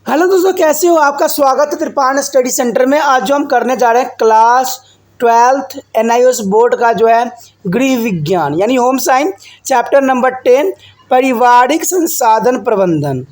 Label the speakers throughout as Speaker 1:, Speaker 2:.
Speaker 1: Hello दोस्तों, कैसे हो? आपका स्वागत है त्रिपाण स्टडी सेंटर में। आज जो हम करने जा रहे हैं क्लास 12th NIOS बोर्ड का जो है गृह विज्ञान यानी होम साइंस चैप्टर नंबर 10 पारिवारिक संसाधन प्रबंधन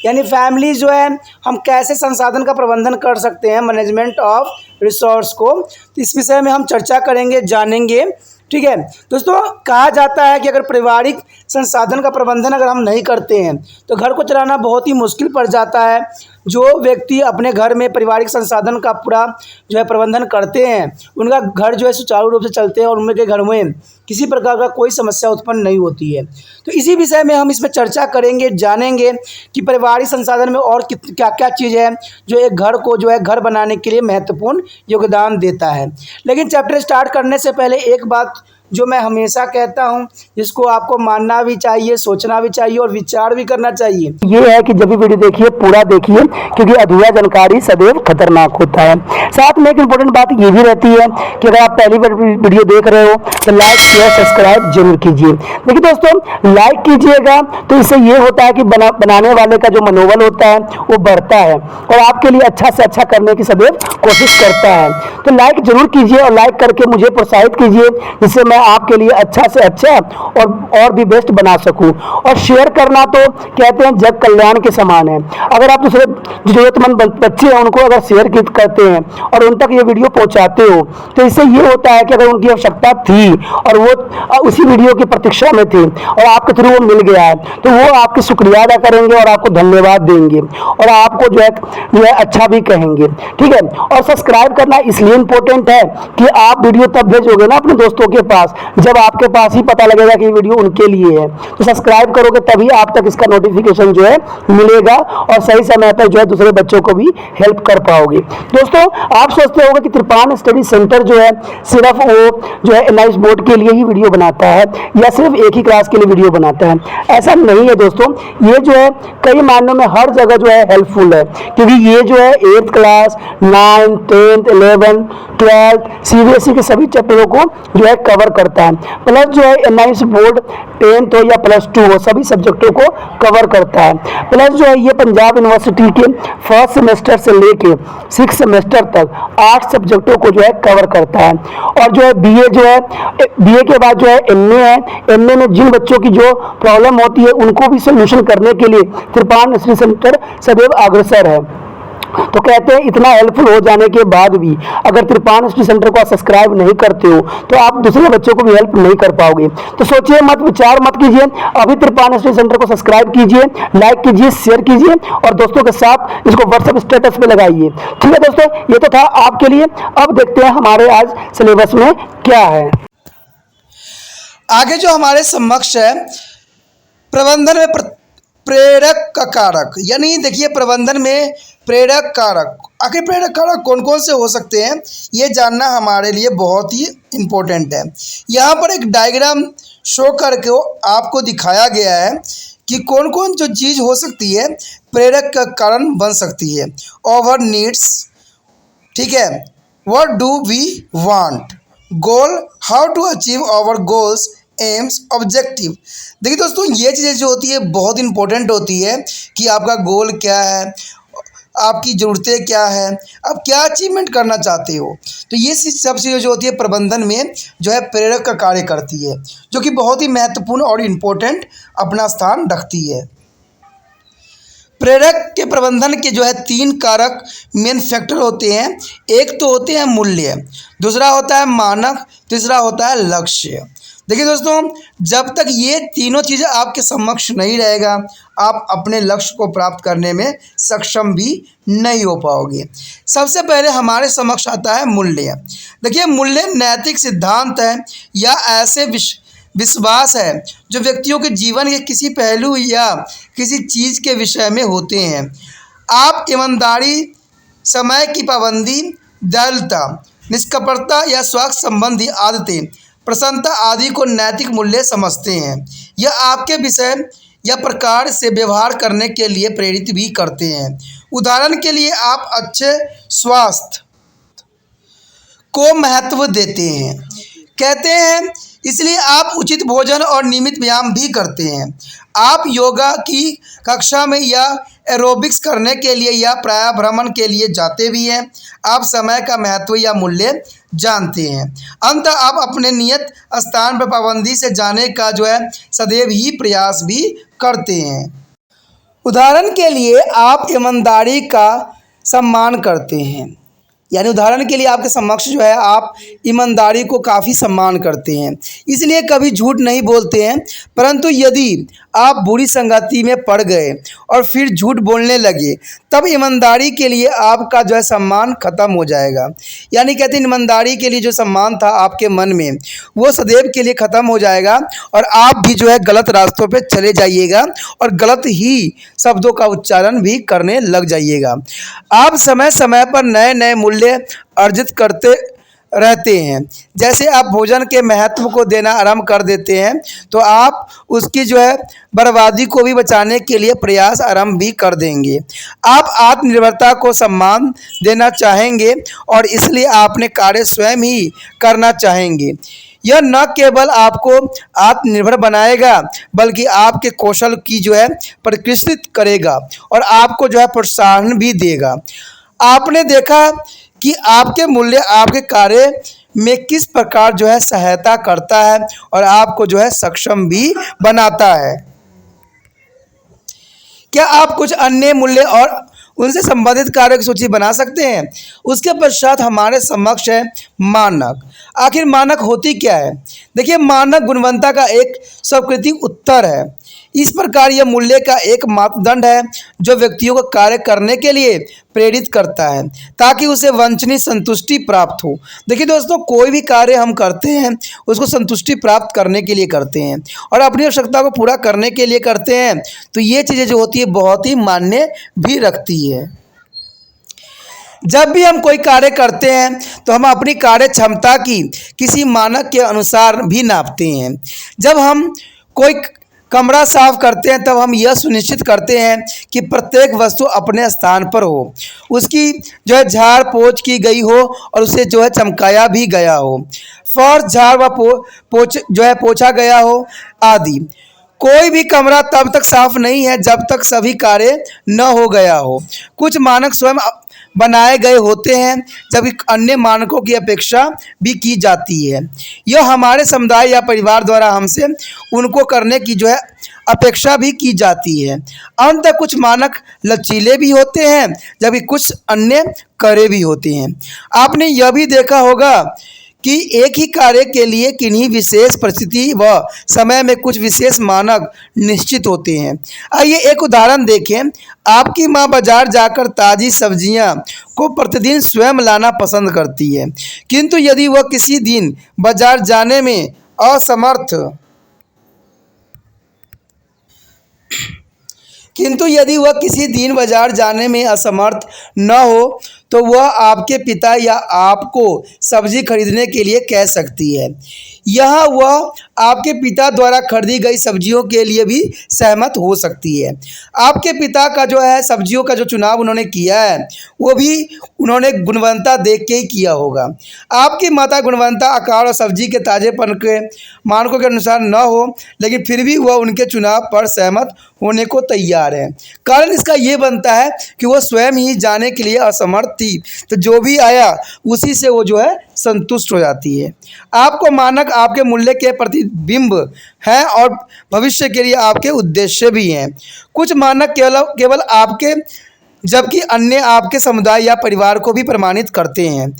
Speaker 1: यानी फैमिली जो है हम कैसे संसाधन का प्रबंधन कर सकते हैं, मैनेजमेंट ऑफ रिसोर्स को। तो इस विषय में हम चर्चा करेंगे, जानेंगे। ठीक है दोस्तों, कहा जाता है कि अगर पारिवारिक संसाधन का प्रबंधन अगर हम नहीं करते हैं तो घर को चलाना बहुत ही मुश्किल पड़ जाता है। जो व्यक्ति अपने घर में पारिवारिक संसाधन का पूरा जो है प्रबंधन करते हैं उनका घर जो है सुचारू रूप से चलते हैं और उनके घर में किसी प्रकार का कोई समस्या उत्पन्न नहीं होती है। तो इसी विषय में हम इसमें चर्चा करेंगे, जानेंगे कि पारिवारिक संसाधन में और क्या क्या चीज़ है जो एक घर को जो है घर बनाने के लिए महत्वपूर्ण योगदान देता है। लेकिन चैप्टर स्टार्ट करने से पहले एक बात जो मैं हमेशा कहता हूं, जिसको आपको मानना भी चाहिए, सोचना भी चाहिए और विचार भी करना चाहिए, ये है कि जब भी वीडियो देखिए पूरा देखिए, क्योंकि अधूरा जानकारी सदैव खतरनाक होता है। साथ में एक इम्पोर्टेंट बात ये भी रहती है कि अगर आप पहली बार वीडियो देख रहे हो तो लाइक शेयर सब्सक्राइब जरूर कीजिए। देखिए दोस्तों, लाइक कीजिएगा तो इससे ये होता है कि बनाने वाले का जो मनोबल होता है वो बढ़ता है और आपके लिए अच्छा से अच्छा करने की सदैव कोशिश करता है। तो लाइक जरूर कीजिए और लाइक करके मुझे प्रोत्साहित कीजिए, जिससे मैं आपके लिए अच्छा से अच्छा और भी बेस्ट बना सकूं। और शेयर करना तो कहते हैं जग कल्याण के समान है। अगर आप दूसरे जरूरतमंद बच्चे हैं उनको अगर शेयर करते हैं और उन तक ये वीडियो पहुंचाते हो तो इससे ये होता है कि अगर उनकी आवश्यकता थी और वो उसी वीडियो की प्रतीक्षा में थे और आपके थ्रू वो मिल गया है तो वो आपकी शुक्रिया अदा करेंगे और आपको धन्यवाद देंगे और आपको जो है अच्छा भी कहेंगे। ठीक है, और सब्सक्राइब करना इसलिए इम्पोर्टेंट है कि आप वीडियो तब भेजोगे ना अपने दोस्तों के पास जब आपके पास ही पता लगेगा कि वीडियो उनके लिए है। तो सब्सक्राइब करोगे तभी आप तक इसका नोटिफिकेशन जो है मिलेगा और सही समय पर जो है दूसरे बच्चों को भी हेल्प कर पाओगे। दोस्तों, आप सोचते होंगे कि त्रिपाण स्टडी सेंटर जो है सिर्फ वो जो है NIOS बोर्ड के लिए ही वीडियो बनाता है या सिर्फ एक ही क्लास के लिए वीडियो बनाता है। ऐसा नहीं है दोस्तों, ये जो है कई मायनों में हर जगह जो है हेल्पफुल है, क्योंकि ये जो है 8th class 9th 10th 11th 12th CBSE के सभी चैप्टरों को जो है कवर करता है। प्लस जो है NIOS बोर्ड 10th हो या +2 हो सभी सब्जेक्टों को कवर करता है। प्लस जो है ये पंजाब यूनिवर्सिटी के फर्स्ट सेमेस्टर से लेके 6th सेमेस्टर तक 8 सब्जेक्टों को जो है कवर करता है। और जो है BA जो है BA के बाद जो है MA है। MA में जिन बच्चों की जो प्रॉब्लम होती है उनको भी सोल्यूशन करने के लिए त्रिपाण स्टडी सेंटर सदैव अग्रसर है। तो कहते हैं इतना हेल्पफुल हो जाने के बाद भी अगर त्रिपाण स्टडी सेंटर को आप सब्सक्राइब नहीं करते हो तो आप दूसरे बच्चों को भी हेल्प नहीं कर पाओगे। तो सोचिए मत, विचार मत कीजिए, अभी त्रिपाण स्टडी सेंटर को सब्सक्राइब कीजिए, लाइक कीजिए, शेयर कीजिए और दोस्तों के साथ इसको व्हाट्सएप स्टेटस पे लगाइए। ठीक है दोस्तों, ये तो था आपके लिए। अब देखते हैं हमारे आज सिलेबस में क्या है। आगे जो हमारे समक्ष है प्रबंधन में प्रेरक का कारक, यानी देखिए प्रबंधन में प्रेरक कारक, आखिर प्रेरक कारक कौन कौन से हो सकते हैं ये जानना हमारे लिए बहुत ही इम्पोर्टेंट है। यहाँ पर एक डायग्राम शो करके आपको दिखाया गया है कि कौन कौन जो चीज़ हो सकती है प्रेरक का कारण बन सकती है। ओवर नीड्स, ठीक है, what do we want, goal, how to achieve our goals, aims, objective. देखिए दोस्तों, ये चीज़ें जो होती है बहुत इंपॉर्टेंट होती है कि आपका गोल क्या है, आपकी ज़रूरतें क्या है, आप क्या अचीवमेंट करना चाहते हो। तो ये सब चीज़ें जो होती है प्रबंधन में जो है प्रेरक का कार्य करती है, जो कि बहुत ही महत्वपूर्ण और इम्पोर्टेंट अपना स्थान रखती है। प्रेरक के प्रबंधन के जो है 3 कारक मेन फैक्टर होते हैं। एक तो होते हैं मूल्य, दूसरा होता है मानक, तीसरा होता है लक्ष्य। देखिए दोस्तों, जब तक ये तीनों चीज़ें आपके समक्ष नहीं रहेगा आप अपने लक्ष्य को प्राप्त करने में सक्षम भी नहीं हो पाओगे। सबसे पहले हमारे समक्ष आता है मूल्य। देखिए, मूल्य नैतिक सिद्धांत है या ऐसे विश्वास है जो व्यक्तियों के जीवन के किसी पहलू या किसी चीज़ के विषय में होते हैं। आप ईमानदारी, समय की पाबंदी, दयालुता, निष्कपटता या स्वास्थ्य संबंधी आदतें, प्रसन्नता आदि को नैतिक मूल्य समझते हैं। यह आपके विषय या प्रकार से व्यवहार करने के लिए प्रेरित भी करते हैं। उदाहरण के लिए आप अच्छे स्वास्थ्य को महत्व देते हैं, कहते हैं, इसलिए आप उचित भोजन और नियमित व्यायाम भी करते हैं। आप योगा की कक्षा में या एरोबिक्स करने के लिए या प्राणायाम के लिए जाते भी हैं। आप समय का महत्व या मूल्य जानते हैं। अंत आप अपने नियत स्थान पर पाबंदी से जाने का जो है सदैव ही प्रयास भी करते हैं। उदाहरण के लिए आप ईमानदारी का सम्मान करते हैं, यानी उदाहरण के लिए आपके समक्ष जो है आप ईमानदारी को काफ़ी सम्मान करते हैं, इसलिए कभी झूठ नहीं बोलते हैं। परंतु यदि आप बुरी संगति में पड़ गए और फिर झूठ बोलने लगे, तब ईमानदारी के लिए आपका जो है सम्मान खत्म हो जाएगा। यानी कहते हैं ईमानदारी के लिए जो सम्मान था आपके मन में, वो सदैव के लिए ख़त्म हो जाएगा और आप भी जो है गलत रास्तों पे चले जाइएगा और गलत ही शब्दों का उच्चारण भी करने लग जाइएगा। आप समय समय पर नए नए मूल्य अर्जित करते रहते हैं। जैसे आप भोजन के महत्व को देना आरंभ कर देते हैं, तो आप उसकी जो है बर्बादी को भी बचाने के लिए प्रयास आरंभ भी कर देंगे। आप आत्मनिर्भरता को सम्मान देना चाहेंगे और इसलिए आपने कार्य स्वयं ही करना चाहेंगे। यह न केवल आपको आत्मनिर्भर बनाएगा, बल्कि आपके कौशल की जो है परिष्कृत करेगा और आपको जो है प्रोत्साहन भी देगा। आपने देखा कि आपके मूल्य आपके कार्य में किस प्रकार जो है सहायता करता है और आपको जो है सक्षम भी बनाता है। क्या आप कुछ अन्य मूल्य और उनसे संबंधित कार्य की सूची बना सकते हैं? उसके पश्चात हमारे समक्ष है मानक। आखिर मानक होती क्या है? देखिए, मानक गुणवत्ता का एक स्वीकृति उत्तर है। इस प्रकार यह मूल्य का एक मापदंड है जो व्यक्तियों को कार्य करने के लिए प्रेरित करता है ताकि उसे वांछनीय संतुष्टि प्राप्त हो। देखिए दोस्तों, कोई भी कार्य हम करते हैं उसको संतुष्टि प्राप्त करने के लिए करते हैं और अपनी आवश्यकता को पूरा करने के लिए करते हैं, तो ये चीज़ें जो होती है बहुत ही मान्य भी रखती है। जब भी हम कोई कार्य करते हैं तो हम अपनी कार्य क्षमता की किसी मानक के अनुसार भी नापते हैं। जब हम कोई कमरा साफ करते हैं तब हम यह सुनिश्चित करते हैं कि प्रत्येक वस्तु अपने स्थान पर हो, उसकी जो है झाड़ पोछ की गई हो और उसे जो है चमकाया भी गया हो, फर्श झाड़ व पोछा गया हो आदि। कोई भी कमरा तब तक साफ नहीं है जब तक सभी कार्य न हो गया हो। कुछ मानक स्वयं बनाए गए होते हैं, जबकि अन्य मानकों की अपेक्षा भी की जाती है। यह हमारे समुदाय या परिवार द्वारा हमसे उनको करने की जो है अपेक्षा भी की जाती है। अंत कुछ मानक लचीले भी होते हैं, जबकि कुछ अन्य कड़े भी होते हैं। आपने यह भी देखा होगा कि एक ही कार्य के लिए किन्हीं विशेष परिस्थिति व समय में कुछ विशेष मानक निश्चित होते हैं। आइए एक उदाहरण देखें। आपकी माँ बाजार जाकर ताज़ी सब्जियां को प्रतिदिन स्वयं लाना पसंद करती है, किंतु यदि वह किसी दिन बाजार जाने में असमर्थ न हो तो वह आपके पिता या आपको सब्जी खरीदने के लिए कह सकती है। यहाँ वह आपके पिता द्वारा खरीदी गई सब्जियों के लिए भी सहमत हो सकती है। आपके पिता का जो है सब्जियों का जो चुनाव उन्होंने किया है वो भी उन्होंने गुणवत्ता देख के ही किया होगा। आपकी माता गुणवत्ता, आकार और सब्जी के ताज़ेपन के मानकों के अनुसार न हो, लेकिन फिर भी वह उनके चुनाव पर सहमत होने को तैयार है। कारण इसका ये बनता है कि वह स्वयं ही जाने के लिए असमर्थ थी, तो जो भी आया उसी से वो जो है संतुष्ट हो जाती है। आपको मानक आपके मूल्य के प्रतिबिंब हैं और भविष्य के लिए आपके उद्देश्य भी हैं। कुछ मानक केवल आपके, जबकि अन्य आपके समुदाय या परिवार को भी प्रमाणित करते हैं।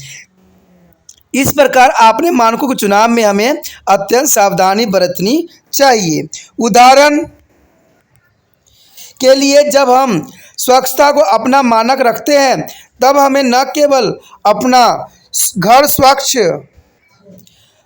Speaker 1: इस प्रकार अपने मानकों के चुनाव में हमें अत्यंत सावधानी बरतनी चाहिए। उदाहरण के लिए जब हम स्वच्छता को अपना मानक रखते हैं तब हमें न केवल अपना घर स्वच्छ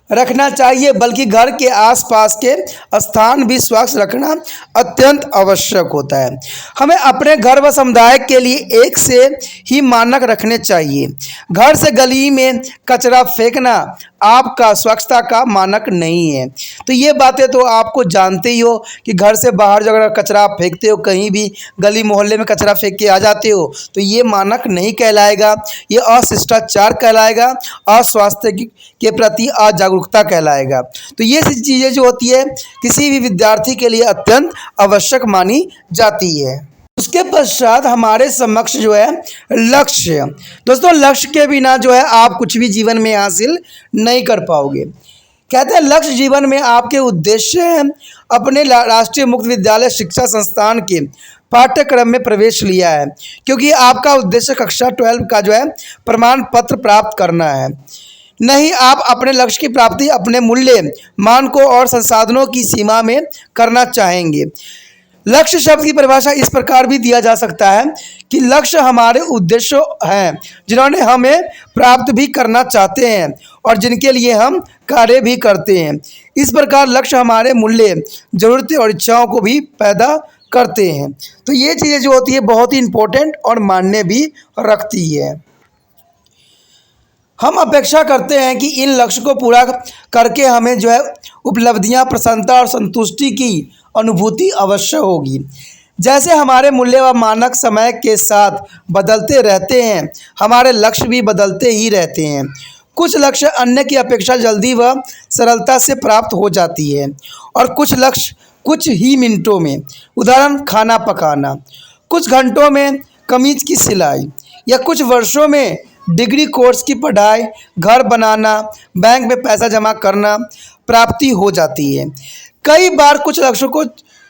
Speaker 1: रखना चाहिए बल्कि घर के आसपास के स्थान भी स्वच्छ रखना अत्यंत आवश्यक होता है। हमें अपने घर व समुदाय के लिए एक से ही मानक रखने चाहिए। घर से गली में कचरा फेंकना आपका स्वच्छता का मानक नहीं है। तो ये बातें तो आपको जानते ही हो कि घर से बाहर जब कचरा आप फेंकते हो, कहीं भी गली मोहल्ले में कचरा फेंक के आ जाते हो, तो ये मानक नहीं कहलाएगा, ये अशिष्टाचार कहलाएगा, अस्वास्थ्य के प्रति अजागरूकता कहलाएगा। तो ये चीज़ें जो होती है किसी भी विद्यार्थी के लिए अत्यंत आवश्यक मानी जाती है। उसके पश्चात हमारे समक्ष जो है लक्ष्य। दोस्तों लक्ष्य के बिना जो है आप कुछ भी जीवन में हासिल नहीं कर पाओगे। कहते हैं लक्ष्य जीवन में आपके उद्देश्य हैं। अपने राष्ट्रीय मुक्त विद्यालय शिक्षा संस्थान के पाठ्यक्रम में प्रवेश लिया है, क्योंकि आपका उद्देश्य कक्षा 12 का जो है प्रमाण पत्र प्राप्त करना है। नहीं, आप अपने लक्ष्य की प्राप्ति अपने मूल्य मानकों और संसाधनों की सीमा में करना चाहेंगे। लक्ष्य शब्द की परिभाषा इस प्रकार भी दिया जा सकता है कि लक्ष्य हमारे उद्देश्य हैं जिन्होंने हमें प्राप्त भी करना चाहते हैं और जिनके लिए हम कार्य भी करते हैं। इस प्रकार लक्ष्य हमारे मूल्य, जरूरतें और इच्छाओं को भी पैदा करते हैं। तो ये चीज़ें जो होती है बहुत ही इम्पोर्टेंट और मायने भी रखती है। हम अपेक्षा करते हैं कि इन लक्ष्य को पूरा करके हमें जो है उपलब्धियां, प्रसन्नता और संतुष्टि की अनुभूति अवश्य होगी। जैसे हमारे मूल्य व मानक समय के साथ बदलते रहते हैं, हमारे लक्ष्य भी बदलते ही रहते हैं। कुछ लक्ष्य अन्य की अपेक्षा जल्दी व सरलता से प्राप्त हो जाती है और कुछ लक्ष्य कुछ ही मिनटों में, उदाहरण खाना पकाना, कुछ घंटों में कमीज की सिलाई, या कुछ वर्षों में डिग्री कोर्स की पढ़ाई, घर बनाना, बैंक में पैसा जमा करना प्राप्ति हो जाती है। कई बार कुछ लक्ष्यों को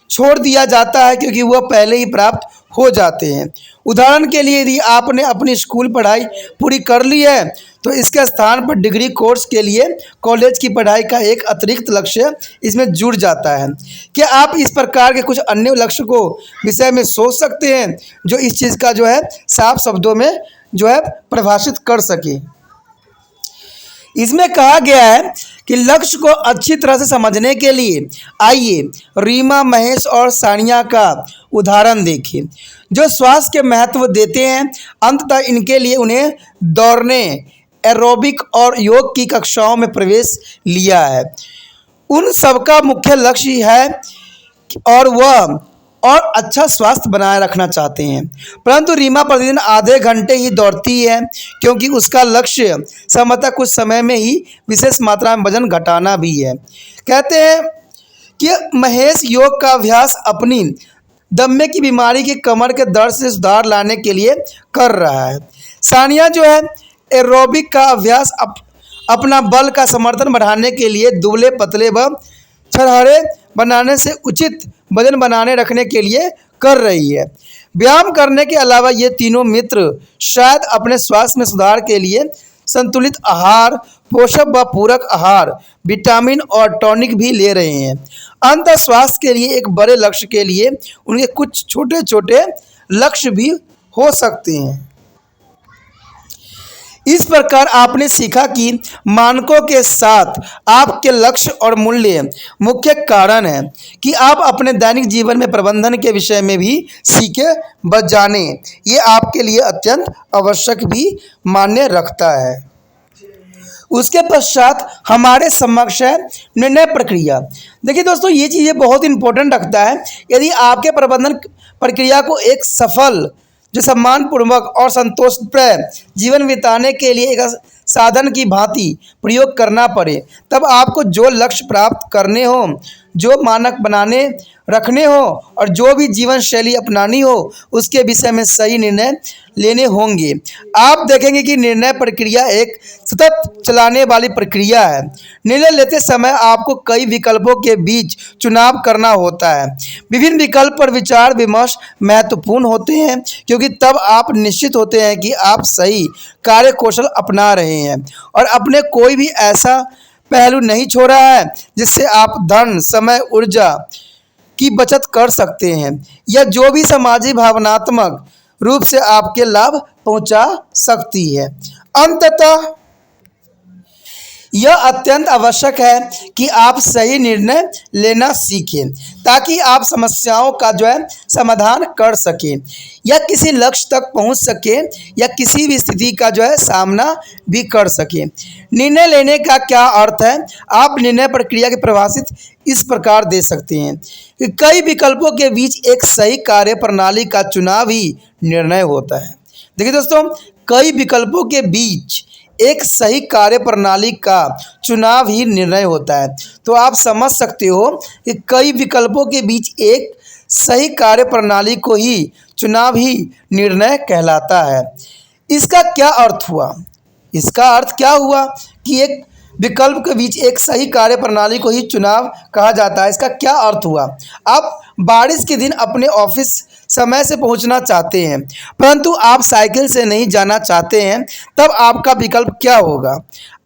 Speaker 1: छोड़ दिया जाता है क्योंकि वह पहले ही प्राप्त हो जाते हैं। उदाहरण के लिए यदि आपने अपनी स्कूल पढ़ाई पूरी कर ली है तो इसके स्थान पर डिग्री कोर्स के लिए कॉलेज की पढ़ाई का एक अतिरिक्त लक्ष्य इसमें जुड़ जाता है। क्या आप इस प्रकार के कुछ अन्य लक्ष्य को विषय में सोच सकते हैं जो इस चीज़ का जो है साफ शब्दों में जो है परिभाषित कर सके? इसमें कहा गया है कि लक्ष्य को अच्छी तरह से समझने के लिए आइए रीमा, महेश और सानिया का उदाहरण देखें, जो स्वास्थ्य के महत्व देते हैं। अंततः इनके लिए उन्हें दौड़ने, एरोबिक और योग की कक्षाओं में प्रवेश लिया है। उन सबका मुख्य लक्ष्य है और वह और अच्छा स्वास्थ्य बनाए रखना चाहते हैं। परंतु रीमा प्रतिदिन आधे घंटे ही दौड़ती है क्योंकि उसका लक्ष्य संभवतः कुछ समय में ही विशेष मात्रा में वजन घटाना भी है। कहते हैं कि महेश योग का अभ्यास अपनी दम्मे की बीमारी के कमर के दर्द से सुधार लाने के लिए कर रहा है। सानिया जो है एरोबिक का अभ्यास अपना बल का समर्थन बढ़ाने के लिए दुबले पतले व छरहरे बनाने से उचित वजन बनाने रखने के लिए कर रही है। व्यायाम करने के अलावा ये तीनों मित्र शायद अपने स्वास्थ्य में सुधार के लिए संतुलित आहार, पोषक व पूरक आहार, विटामिन और टॉनिक भी ले रहे हैं। अंततः स्वास्थ्य के लिए एक बड़े लक्ष्य के लिए उनके कुछ छोटे छोटे लक्ष्य भी हो सकते हैं। इस प्रकार आपने सीखा कि मानकों के साथ आपके लक्ष्य और मूल्य मुख्य कारण है कि आप अपने दैनिक जीवन में प्रबंधन के विषय में भी सीखे व जाने। ये आपके लिए अत्यंत आवश्यक भी मान्य रखता है। उसके पश्चात हमारे समक्ष है निर्णय प्रक्रिया। देखिए दोस्तों, ये चीज़ें बहुत इंपॉर्टेंट रखता है। यदि आपके प्रबंधन प्रक्रिया को एक सफल, जो सम्मानपूर्वक और संतोषप्रद जीवन बिताने के लिए एक साधन की भांति प्रयोग करना पड़े, तब आपको जो लक्ष्य प्राप्त करने हो, जो मानक बनाने रखने हो और जो भी जीवन शैली अपनानी हो, उसके विषय में सही निर्णय लेने होंगे। आप देखेंगे कि निर्णय प्रक्रिया एक सतत चलाने वाली प्रक्रिया है। निर्णय लेते समय आपको कई विकल्पों के बीच चुनाव करना होता है। विभिन्न विकल्प पर विचार विमर्श महत्वपूर्ण होते हैं क्योंकि तब आप निश्चित होते हैं कि आप सही कार्य कौशल अपना रहे हैं और अपने कोई भी ऐसा पहलू नहीं छोड़ा है जिससे आप धन, समय, ऊर्जा की बचत कर सकते हैं या जो भी सामाजिक भावनात्मक रूप से आपके लाभ पहुंचा सकती है। अंततः यह अत्यंत आवश्यक है कि आप सही निर्णय लेना सीखें ताकि आप समस्याओं का जो है समाधान कर सकें या किसी लक्ष्य तक पहुंच सकें या किसी भी स्थिति का जो है सामना भी कर सकें। निर्णय लेने का क्या अर्थ है? आप निर्णय प्रक्रिया की परिभाषित इस प्रकार दे सकते हैं कि कई विकल्पों के बीच एक सही कार्य प्रणाली का चुनाव ही निर्णय होता है। देखिए दोस्तों, कई विकल्पों के बीच एक सही कार्य प्रणाली का चुनाव ही निर्णय होता है। तो आप समझ सकते हो कि कई विकल्पों के बीच एक सही कार्य प्रणाली को ही चुनाव ही निर्णय कहलाता है। इसका क्या अर्थ हुआ? इसका अर्थ क्या हुआ कि एक विकल्प के बीच एक सही कार्य प्रणाली को ही चुनाव कहा जाता है। इसका क्या अर्थ हुआ? आप बारिश के दिन अपने ऑफिस समय से पहुंचना चाहते हैं, परंतु आप साइकिल से नहीं जाना चाहते हैं, तब आपका विकल्प क्या होगा?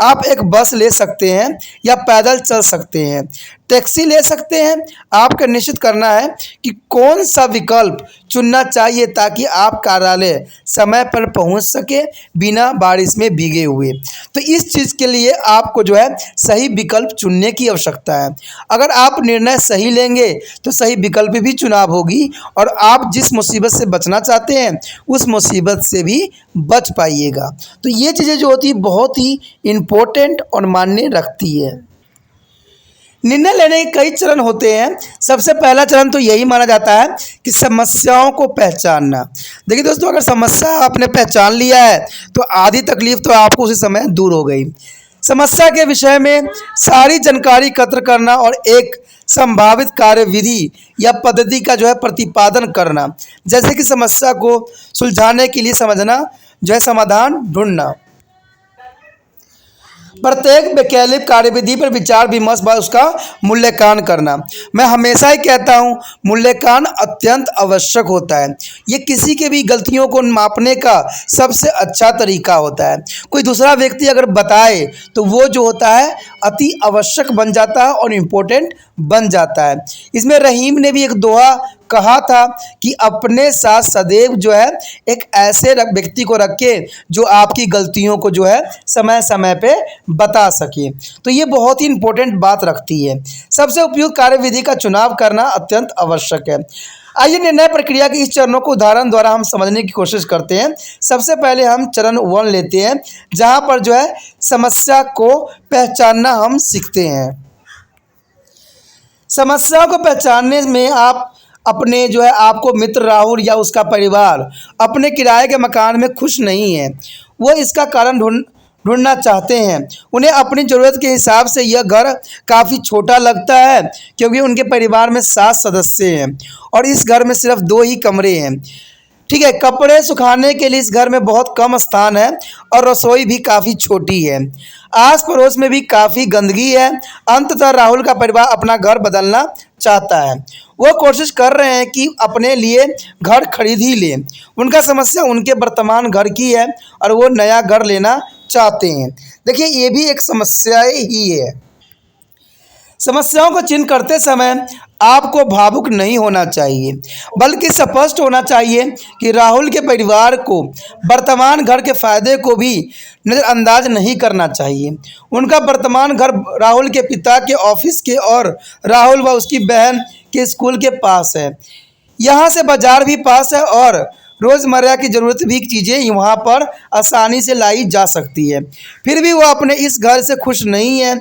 Speaker 1: आप एक बस ले सकते हैं या पैदल चल सकते हैं, टैक्सी ले सकते हैं। आपको निश्चित करना है कि कौन सा विकल्प चुनना चाहिए ताकि आप कार्यालय समय पर पहुंच सके बिना बारिश में भीगे हुए। तो इस चीज़ के लिए आपको जो है सही विकल्प चुनने की आवश्यकता है। अगर आप निर्णय सही लेंगे तो सही विकल्प भी चुनाव होगी और आप जिस मुसीबत से बचना चाहते हैं उस मुसीबत से भी बच पाइएगा। तो ये चीज़ें जो होती है बहुत ही इम्पोर्टेंट और मायने रखती है। निर्णय लेने के कई चरण होते हैं। सबसे पहला चरण तो यही माना जाता है कि समस्याओं को पहचानना। देखिए दोस्तों, अगर समस्या आपने पहचान लिया है तो आधी तकलीफ तो आपको उसी समय दूर हो गई। समस्या के विषय में सारी जानकारी एकत्र करना और एक संभावित कार्यविधि या पद्धति का जो है प्रतिपादन करना, जैसे कि समस्या को सुलझाने के लिए समझना जो है समाधान ढूंढना। प्रत्येक वैकल्पिक कार्यविधि पर विचार विमर्श बाद उसका मूल्यांकन करना। मैं हमेशा ही कहता हूँ मूल्यांकन अत्यंत आवश्यक होता है। ये किसी के भी गलतियों को मापने का सबसे अच्छा तरीका होता है। कोई दूसरा व्यक्ति अगर बताए तो वो जो होता है अति आवश्यक बन जाता है और इम्पोर्टेंट बन जाता है। इसमें रहीम ने भी एक दोहा कहा था कि अपने साथ सदैव जो है एक ऐसे व्यक्ति को रखें जो आपकी गलतियों को जो है समय समय पे बता सके। तो ये बहुत ही इम्पोर्टेंट बात रखती है। सबसे उपयुक्त कार्यविधि का चुनाव करना अत्यंत आवश्यक है। आइए निर्णय प्रक्रिया के इस चरणों को उदाहरण द्वारा हम समझने की कोशिश करते हैं। सबसे पहले हम चरण 1 लेते हैं, जहाँ पर जो है समस्या को पहचानना हम सीखते हैं। समस्या को पहचानने में आप अपने जो है आपको मित्र राहुल या उसका परिवार अपने किराए के मकान में खुश नहीं है। वो इसका कारण ढूंढना चाहते हैं। उन्हें अपनी ज़रूरत के हिसाब से यह घर काफ़ी छोटा लगता है क्योंकि उनके परिवार में 7 सदस्य हैं और इस घर में सिर्फ 2 ही कमरे हैं। ठीक है, कपड़े सुखाने के लिए इस घर में बहुत कम स्थान है और रसोई भी काफ़ी छोटी है। आस पड़ोस में भी काफ़ी गंदगी है। अंततः राहुल का परिवार अपना घर बदलना चाहता है। वो कोशिश कर रहे हैं कि अपने लिए घर खरीद ही लें। उनका समस्या उनके वर्तमान घर की है और वो नया घर लेना चाहते हैं। देखिए, ये भी एक समस्या ही है। समस्याओं को चिन्ह करते समय आपको भावुक नहीं होना चाहिए, बल्कि स्पष्ट होना चाहिए कि राहुल के परिवार को वर्तमान घर के फायदे को भी नज़रअंदाज नहीं करना चाहिए। उनका वर्तमान घर राहुल के पिता के ऑफिस के और राहुल व उसकी बहन के स्कूल के पास है। यहाँ से बाजार भी पास है और रोज़मर्रा की ज़रूरत भी चीज़ें वहाँ पर आसानी से लाई जा सकती है। फिर भी वो अपने इस घर से खुश नहीं है।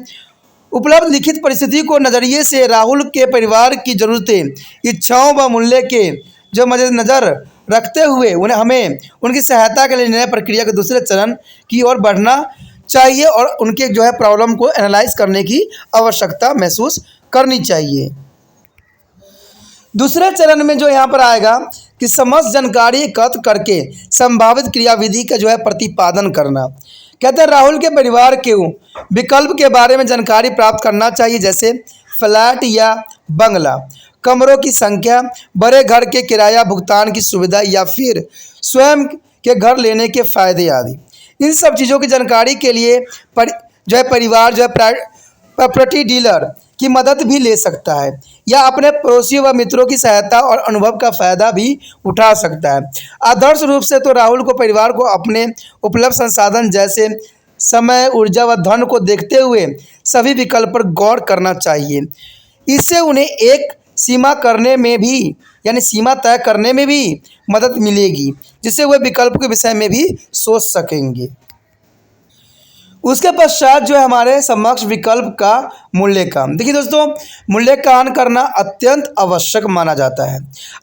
Speaker 1: उपलब्ध लिखित परिस्थिति को नज़रिए से राहुल के परिवार की ज़रूरतें, इच्छाओं व मूल्य के जो मद्देनज़र रखते हुए हमें उनकी सहायता के लिए निर्णय प्रक्रिया के दूसरे चरण की ओर बढ़ना चाहिए और उनके जो है प्रॉब्लम को एनालाइज करने की आवश्यकता महसूस करनी चाहिए। दूसरे चरण में जो यहाँ पर आएगा कि समस्त जानकारी एकत्र करके संभावित क्रियाविधि का जो है प्रतिपादन करना। कहते हैं राहुल के परिवार के विकल्प के बारे में जानकारी प्राप्त करना चाहिए, जैसे फ्लैट या बंगला, कमरों की संख्या, बड़े घर के किराया भुगतान की सुविधा या फिर स्वयं के घर लेने के फ़ायदे आदि। इन सब चीज़ों की जानकारी के लिए जो है परिवार जो है प्रॉपर्टी डीलर की मदद भी ले सकता है या अपने पड़ोसियों व मित्रों की सहायता और अनुभव का फ़ायदा भी उठा सकता है। आदर्श रूप से तो राहुल को परिवार को अपने उपलब्ध संसाधन जैसे समय, ऊर्जा व धन को देखते हुए सभी विकल्प पर गौर करना चाहिए। इससे उन्हें एक सीमा तय करने में भी मदद मिलेगी, जिससे वे विकल्प के विषय में भी सोच सकेंगे। उसके पश्चात जो है हमारे समक्ष विकल्प का मूल्यांकन। देखिए दोस्तों, मूल्यांकन करना अत्यंत आवश्यक माना जाता है।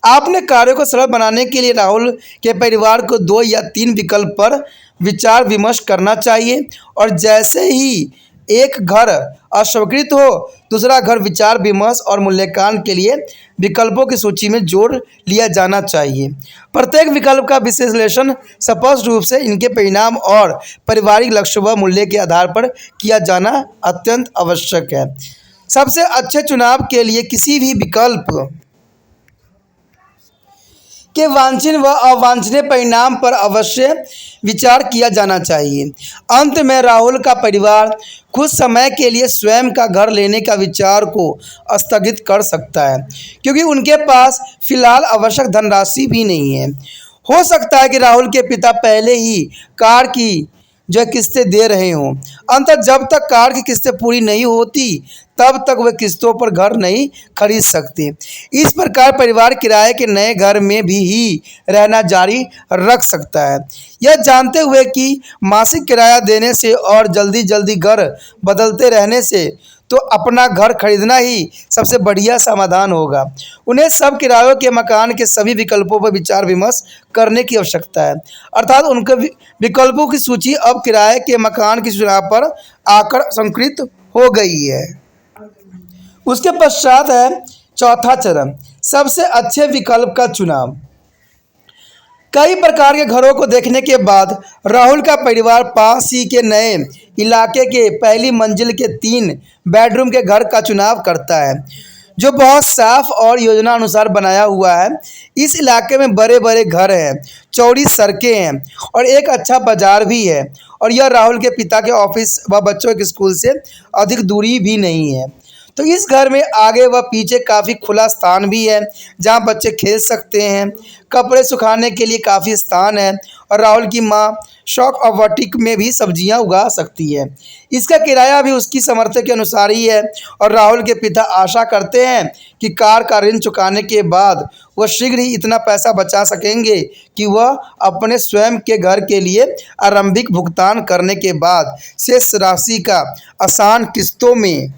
Speaker 1: आपने कार्यों को सरल बनाने के लिए राहुल के परिवार को 2 या 3 विकल्प पर विचार विमर्श करना चाहिए और जैसे ही एक घर अस्वीकृत हो, दूसरा घर विचार विमर्श और मूल्यांकन के लिए विकल्पों की सूची में जोड़ लिया जाना चाहिए। प्रत्येक विकल्प का विश्लेषण स्पष्ट रूप से इनके परिणाम और पारिवारिक लक्ष्य व मूल्य के आधार पर किया जाना अत्यंत आवश्यक है। सबसे अच्छे चुनाव के लिए किसी भी विकल्प के वांछनीय व अवांछनीय परिणाम पर अवश्य विचार किया जाना चाहिए। अंत में राहुल का परिवार कुछ समय के लिए स्वयं का घर लेने का विचार को स्थगित कर सकता है, क्योंकि उनके पास फिलहाल आवश्यक धनराशि भी नहीं है। हो सकता है कि राहुल के पिता पहले ही कार की जो किस्तें दे रहे हों। अंततः जब तक कार की किस्तें पूरी नहीं होती तब तक वे किस्तों पर घर नहीं खरीद सकते। इस प्रकार परिवार किराए के नए घर में भी ही रहना जारी रख सकता है, यह जानते हुए कि मासिक किराया देने से और जल्दी जल्दी घर बदलते रहने से तो अपना घर खरीदना ही सबसे बढ़िया समाधान होगा। उन्हें सब किरायों के मकान के सभी विकल्पों पर विचार विमर्श करने की आवश्यकता है, अर्थात उनके विकल्पों की सूची अब किराए के मकान की चुनाव पर आकर संकृत हो गई है। उसके पश्चात है चौथा चरण, सबसे अच्छे विकल्प का चुनाव। कई प्रकार के घरों को देखने के बाद राहुल का परिवार पास ही के नए इलाके के पहली मंजिल के 3 बेडरूम के घर का चुनाव करता है, जो बहुत साफ और योजना अनुसार बनाया हुआ है। इस इलाके में बड़े बड़े घर हैं, चौड़ी सड़कें हैं और एक अच्छा बाजार भी है, और यह राहुल के पिता के ऑफिस व बच्चों के स्कूल से अधिक दूरी भी नहीं है। तो इस घर में आगे व पीछे काफ़ी खुला स्थान भी है, जहां बच्चे खेल सकते हैं। कपड़े सुखाने के लिए काफ़ी स्थान है, और राहुल की मां शौक और वाटिक में भी सब्जियां उगा सकती है। इसका किराया भी उसकी सामर्थ्य के अनुसार ही है, और राहुल के पिता आशा करते हैं कि कार का ऋण चुकाने के बाद वह शीघ्र ही इतना पैसा बचा सकेंगे कि वह अपने स्वयं के घर के लिए आरंभिक भुगतान करने के बाद शेष राशि का आसान किस्तों में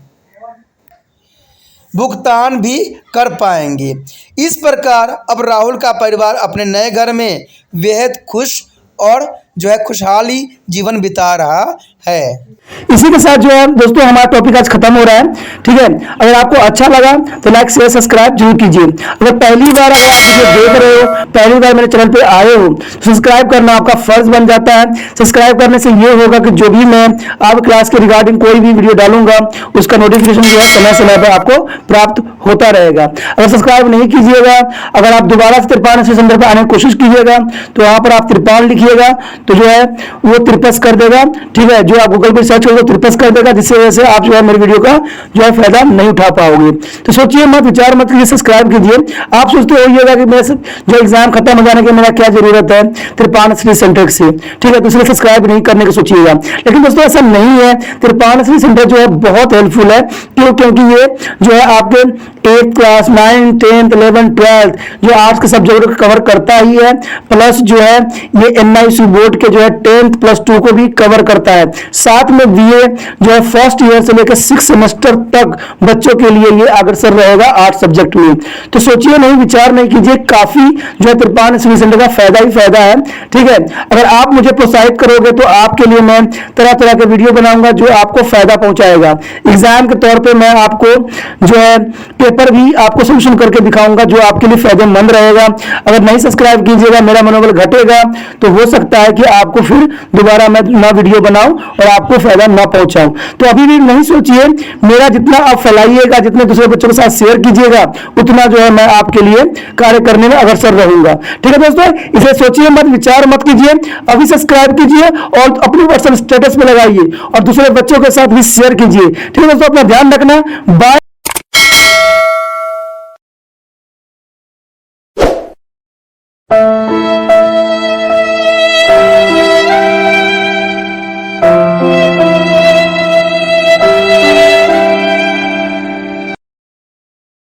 Speaker 1: भुगतान भी कर पाएंगे। इस प्रकार अब राहुल का परिवार अपने नए घर में बेहद खुश और जो है खुशहाली जीवन बिता रहा है।
Speaker 2: इसी के साथ जो है दोस्तों हमारा टॉपिक आज खत्म हो रहा है। ठीक है, अगर आपको अच्छा लगा तो लाइक शेयर सब्सक्राइब जरूर कीजिए। अगर पहली बार अगर आप मुझे देख रहे हो, पहली बार मेरे चैनल पे आए हो, तो सब्सक्राइब करना आपका फर्ज बन जाता है। सब्सक्राइब करने से ये होगा कि जो भी मैं आप क्लास के रिगार्डिंग कोई भी वीडियो डालूंगा उसका नोटिफिकेशन जो है समय समय पर आपको प्राप्त होता रहेगा। अगर सब्सक्राइब नहीं कीजिएगा, अगर आप दोबारा से तिरपान सेंटर पर आने की कोशिश कीजिएगा तो वहां पर आप तिरपान लिखिएगा तो जो है वो तिरपस कर देगा। ठीक है, जो आप गूगल पर सर्च करोगे तिरपस कर देगा, जिससे वजह से आप जो है मेरे वीडियो का जो है फायदा नहीं उठा पाओगे। तो सोचिए मत, विचार मत कीजिए, सब्सक्राइब कीजिए। आप सोचते होइएगा कि मेरे जो एग्जाम खत्म हो जाने के मेरा क्या जरूरत है तिरपान स्टडी सेंटर से। ठीक है, तो इसलिए सब्सक्राइब नहीं करने की सोचिएगा, लेकिन दोस्तों ऐसा नहीं है। तिरपान स्टडी सेंटर जो है बहुत हेल्पफुल है, क्योंकि ये जो है आपके 8th class 9th 10th 11th 12th जो आर्ट्स के सब्जेक्ट को कवर करता ही है, प्लस जो है ये NIC बोर्ड के जो है 10th प्लस 2 को भी कवर करता है। साथ में BA जो है फर्स्ट ईयर से लेकर 6 सेमेस्टर तक बच्चों के लिए ये अग्रसर रहेगा आर्ट्स सब्जेक्ट में। तो सोचिए नहीं, विचार नहीं कीजिए, काफी जो है तिरपान स्टडी सेंटर का फायदा ही फायदा है। ठीक है, अगर आप मुझे प्रोत्साहित करोगे तो आपके लिए मैं तरह तरह के वीडियो बनाऊंगा जो आपको फायदा पहुंचाएगा। एग्जाम के तौर पर मैं आपको जो है पेपर भी आपको सोल्यूशन करके दिखाऊंगा जो आपके लिए फायदेमंद रहेगा। अगर नहीं सब्सक्राइब कीजिएगा, मेरा मनोबल घटेगा, तो हो सकता है कि आपको फिर दोबारा मैं नया वीडियो बनाऊं और आपको फायदा ना पहुंचाऊं। तो अभी भी नहीं सोचिए, मेरा जितना आप फैलाइएगा, जितने दूसरे बच्चों के साथ शेयर कीजिएगा, उतना जो है मैं आपके लिए कार्य करने में अग्रसर रहूंगा। ठीक है दोस्तों, इसे सोचिए मत, विचार मत कीजिए, अभी सब्सक्राइब कीजिए और अपनी व्हाट्सएप स्टेटस पे लगाइए और दूसरे बच्चों के साथ भी शेयर कीजिए। ठीक है दोस्तों, अपना ध्यान रखना। बाय।